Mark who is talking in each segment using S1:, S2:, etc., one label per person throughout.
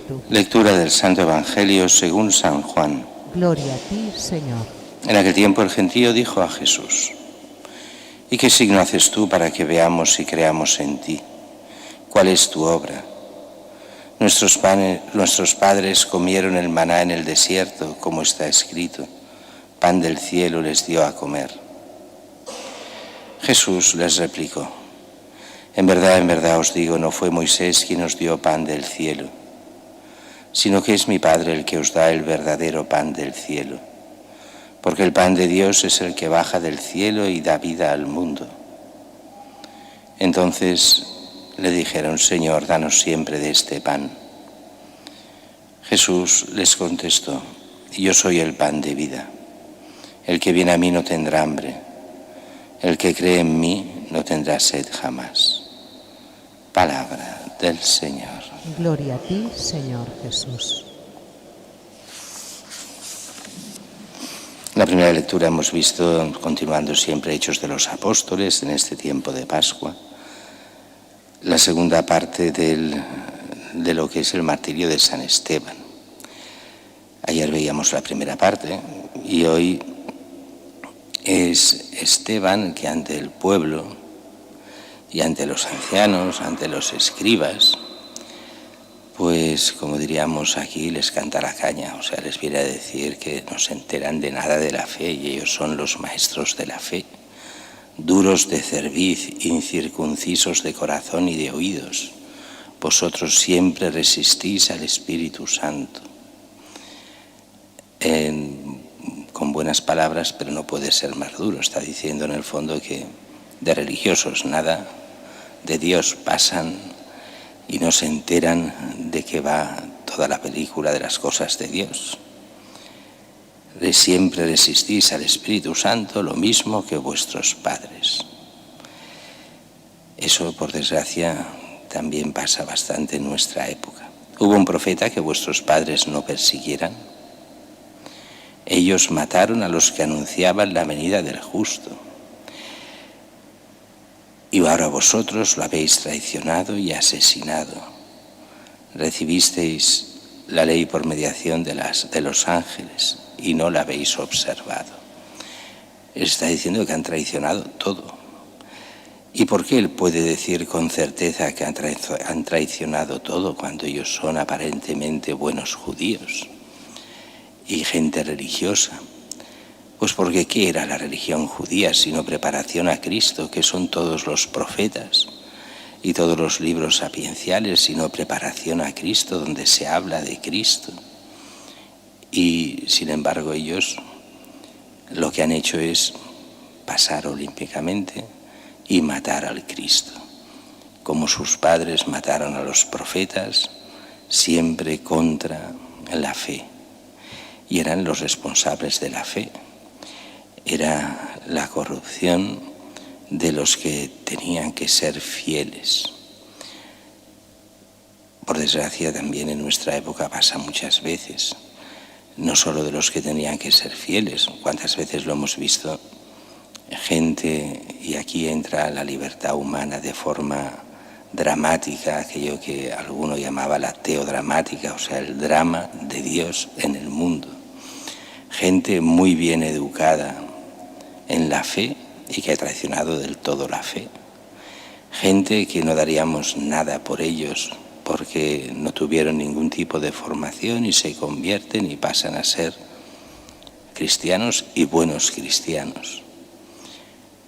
S1: Espíritu.
S2: Lectura del Santo Evangelio según San Juan.
S1: Gloria a ti, Señor.
S2: En aquel tiempo el gentío dijo a Jesús: ¿Y qué signo haces tú para que veamos y creamos en ti? ¿Cuál es tu obra? Nuestros padres comieron el maná en el desierto, como está escrito: pan del cielo les dio a comer. Jesús les replicó: en verdad os digo, no fue Moisés quien os dio pan del cielo, sino que es mi Padre el que os da el verdadero pan del cielo. Porque el pan de Dios es el que baja del cielo y da vida al mundo. Entonces le dijeron: Señor, danos siempre de este pan. Jesús les contestó: yo soy el pan de vida. El que viene a mí no tendrá hambre. El que cree en mí no tendrá sed jamás. Palabra del Señor.
S1: Gloria a ti, Señor Jesús.
S2: La primera lectura hemos visto, continuando siempre, Hechos de los Apóstoles en este tiempo de Pascua. La segunda parte de lo que es el martirio de San Esteban. Ayer veíamos la primera parte y hoy es Esteban que ante el pueblo y ante los ancianos, ante los escribas, pues como diríamos aquí, les canta la caña, o sea, les viene a decir que no se enteran de nada de la fe y ellos son los maestros de la fe, duros de cerviz, incircuncisos de corazón y de oídos. Vosotros siempre resistís al Espíritu Santo. Con buenas palabras, pero no puede ser más duro. Está diciendo en el fondo que de religiosos nada, de Dios pasan y no se enteran de qué va toda la película de las cosas de Dios. Siempre resistís al Espíritu Santo lo mismo que vuestros padres. Eso, por desgracia, también pasa bastante en nuestra época. Hubo un profeta que vuestros padres no persiguieran. Ellos mataron a los que anunciaban la venida del justo. Y ahora vosotros lo habéis traicionado y asesinado. Recibisteis la ley por mediación de los ángeles y no la habéis observado. Está diciendo que han traicionado todo. ¿Y por qué él puede decir con certeza que han traicionado todo cuando ellos son aparentemente buenos judíos y gente religiosa? Pues porque ¿qué era la religión judía sino preparación a Cristo? ¿Qué son todos los profetas y todos los libros sapienciales sino preparación a Cristo, donde se habla de Cristo? Y sin embargo ellos lo que han hecho es pasar olímpicamente y matar al Cristo, como sus padres mataron a los profetas, siempre contra la fe. Y eran los responsables de la fe. Era la corrupción de los que tenían que ser fieles. Por desgracia también en nuestra época pasa muchas veces, no solo de los que tenían que ser fieles. ¿Cuántas veces lo hemos visto? Gente, y aquí entra la libertad humana de forma dramática, aquello que alguno llamaba la teodramática, o sea, el drama de Dios en el mundo. Gente muy bien educada en la fe y que ha traicionado del todo la fe. Gente que no daríamos nada por ellos porque no tuvieron ningún tipo de formación y se convierten y pasan a ser cristianos y buenos cristianos.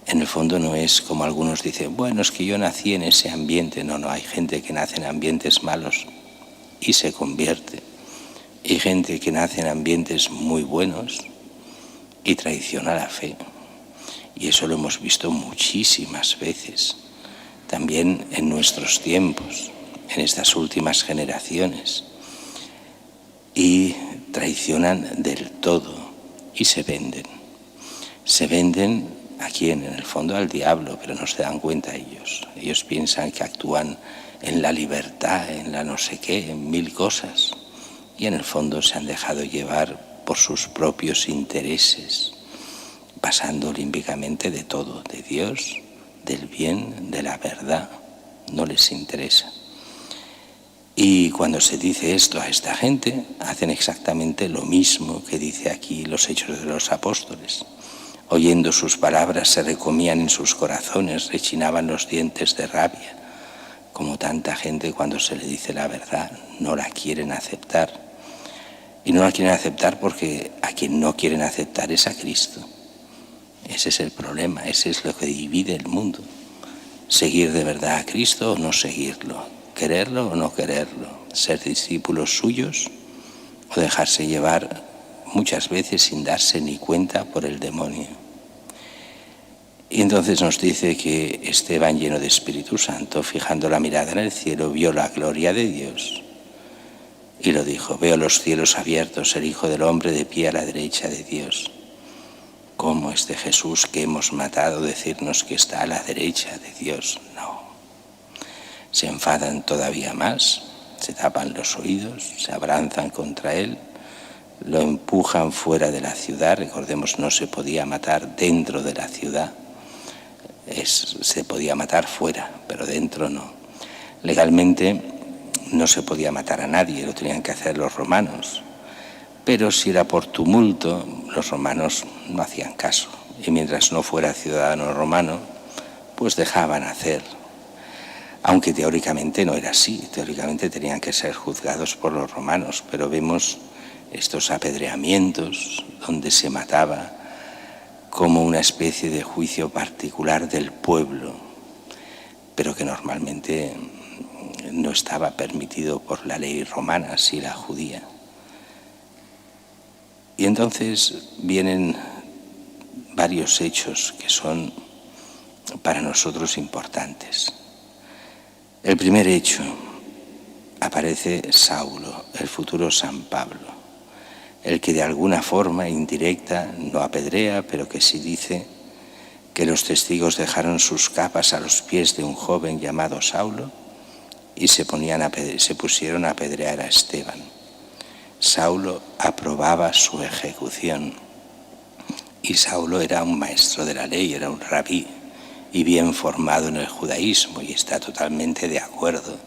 S2: En el fondo no es como algunos dicen, bueno, es que yo nací en ese ambiente. No, hay gente que nace en ambientes malos y se convierte. Hay gente que nace en ambientes muy buenos y traiciona la fe. Y eso lo hemos visto muchísimas veces, también en nuestros tiempos, en estas últimas generaciones. Y traicionan del todo y se venden. Se venden a quién, en el fondo al diablo, pero no se dan cuenta ellos. Ellos piensan que actúan en la libertad, en la no sé qué, en mil cosas. Y en el fondo se han dejado llevar por sus propios intereses, pasando olímpicamente de todo, de Dios, del bien, de la verdad. No les interesa. Y cuando se dice esto a esta gente, hacen exactamente lo mismo que dice aquí los Hechos de los Apóstoles. Oyendo sus palabras se recomían en sus corazones, rechinaban los dientes de rabia. Como tanta gente cuando se le dice la verdad, no la quieren aceptar. Y no la quieren aceptar porque a quien no quieren aceptar es a Cristo. Ese es el problema, ese es lo que divide el mundo. Seguir de verdad a Cristo o no seguirlo. Quererlo o no quererlo, ser discípulos suyos o dejarse llevar muchas veces sin darse ni cuenta por el demonio. Y entonces nos dice que Esteban, lleno de Espíritu Santo, fijando la mirada en el cielo, vio la gloria de Dios y lo dijo: veo los cielos abiertos, el Hijo del Hombre de pie a la derecha de Dios. ¿Cómo este Jesús que hemos matado decirnos que está a la derecha de Dios? No. Se enfadan todavía más, se tapan los oídos, se abrazan contra él, lo empujan fuera de la ciudad. Recordemos, no se podía matar dentro de la ciudad, se podía matar fuera, pero dentro no. Legalmente no se podía matar a nadie, lo tenían que hacer los romanos, pero si era por tumulto, los romanos no hacían caso, y mientras no fuera ciudadano romano, pues dejaban hacer. Aunque teóricamente no era así, teóricamente tenían que ser juzgados por los romanos, pero vemos estos apedreamientos donde se mataba como una especie de juicio particular del pueblo, pero que normalmente no estaba permitido por la ley romana, sí la judía. Y entonces vienen varios hechos que son para nosotros importantes. El primer hecho, aparece Saulo, el futuro San Pablo, el que de alguna forma indirecta no apedrea, pero que sí dice que los testigos dejaron sus capas a los pies de un joven llamado Saulo y se pusieron a apedrear a Esteban. Saulo aprobaba su ejecución y Saulo era un maestro de la ley, era un rabí y bien formado en el judaísmo, y está totalmente de acuerdo.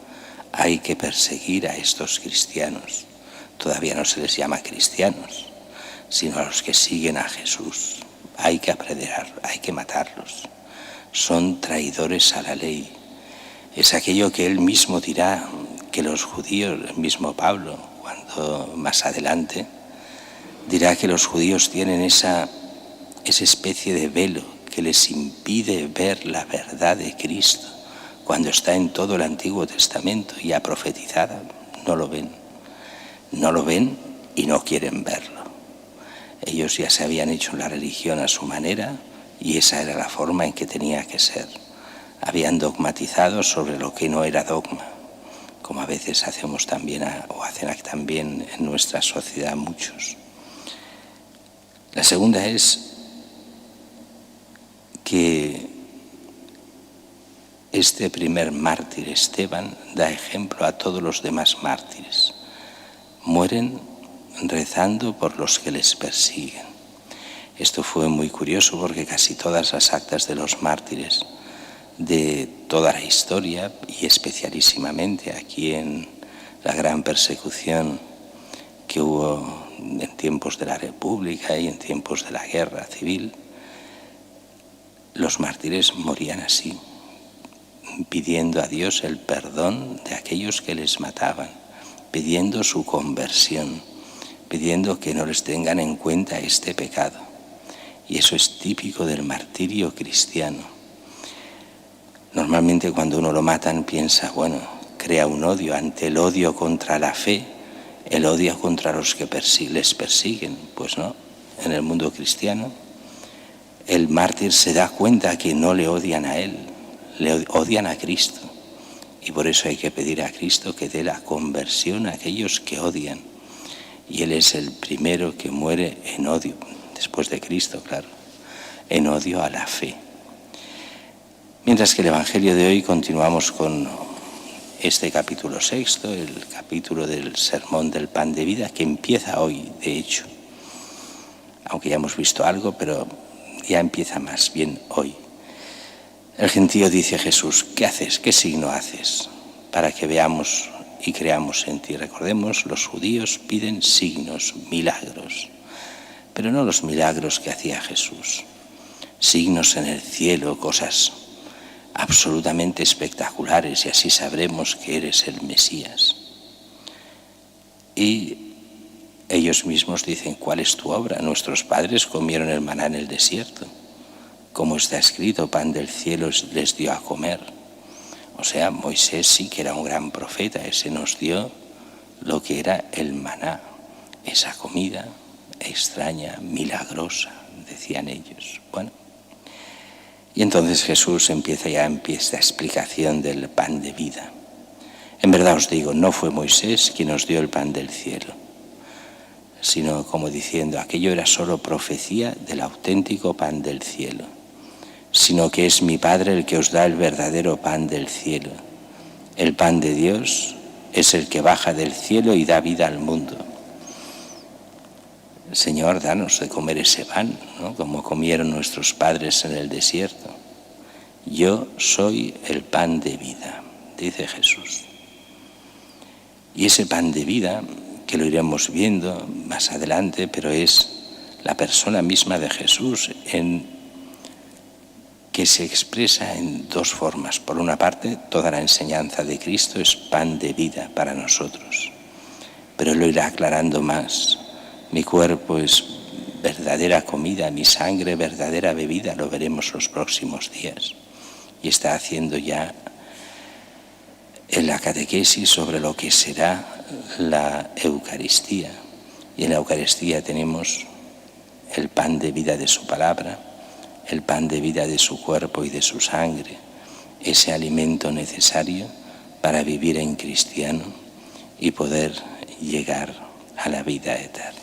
S2: Hay que perseguir a estos cristianos. Todavía no se les llama cristianos, sino a los que siguen a Jesús. Hay que apedrear, hay que matarlos. Son traidores a la ley. Es aquello que él mismo dirá, que los judíos, el mismo Pablo, cuando más adelante, dirá que los judíos tienen esa especie de velo que les impide ver la verdad de Cristo cuando está en todo el Antiguo Testamento ya profetizada. No lo ven y no quieren verlo. Ellos ya se habían hecho la religión a su manera y esa era la forma en que tenía que ser. Habían dogmatizado sobre lo que no era dogma, como a veces hacemos también o hacen también en nuestra sociedad muchos. La segunda es que este primer mártir, Esteban, da ejemplo a todos los demás mártires. Mueren rezando por los que les persiguen. Esto fue muy curioso porque casi todas las actas de los mártires de toda la historia, y especialísimamente aquí en la gran persecución que hubo en tiempos de la República y en tiempos de la guerra civil, los mártires morían así, pidiendo a Dios el perdón de aquellos que les mataban, pidiendo su conversión, pidiendo que no les tengan en cuenta este pecado. Y eso es típico del martirio cristiano. Normalmente cuando uno lo matan piensa, bueno, crea un odio. Ante el odio contra la fe, el odio contra los que les persiguen. Pues no, en el mundo cristiano el mártir se da cuenta que no le odian a él, le odian a Cristo. Y por eso hay que pedir a Cristo que dé la conversión a aquellos que odian. Y Él es el primero que muere en odio, después de Cristo, claro, en odio a la fe. Mientras que el Evangelio de hoy continuamos con este capítulo 6, el capítulo del Sermón del Pan de Vida, que empieza hoy, de hecho. Aunque ya hemos visto algo, pero ya empieza más bien hoy. El gentío dice a Jesús: ¿qué haces? ¿Qué signo haces? Para que veamos y creamos en ti. Recordemos, los judíos piden signos, milagros, pero no los milagros que hacía Jesús. Signos en el cielo, cosas absolutamente espectaculares, y así sabremos que eres el Mesías. Y ellos mismos dicen: ¿cuál es tu obra? Nuestros padres comieron el maná en el desierto. Como está escrito, pan del cielo les dio a comer. O sea, Moisés sí que era un gran profeta, ese nos dio lo que era el maná, esa comida extraña, milagrosa, decían ellos. Bueno, y entonces Jesús empieza esta explicación del pan de vida. En verdad os digo, no fue Moisés quien nos dio el pan del cielo, sino como diciendo, aquello era solo profecía del auténtico pan del cielo, sino que es mi Padre el que os da el verdadero pan del cielo. El pan de Dios es el que baja del cielo y da vida al mundo. Señor, danos de comer ese pan, ¿no? Como comieron nuestros padres en el desierto. Yo soy el pan de vida, dice Jesús. Y ese pan de vida, que lo iremos viendo más adelante, pero es la persona misma de Jesús, que se expresa en dos formas. Por una parte, toda la enseñanza de Cristo es pan de vida para nosotros, pero Él lo irá aclarando más. Mi cuerpo es verdadera comida, mi sangre verdadera bebida, lo veremos los próximos días. Y está haciendo ya en la catequesis sobre lo que será la Eucaristía. Y en la Eucaristía tenemos el pan de vida de su palabra, el pan de vida de su cuerpo y de su sangre, ese alimento necesario para vivir en cristiano y poder llegar a la vida eterna.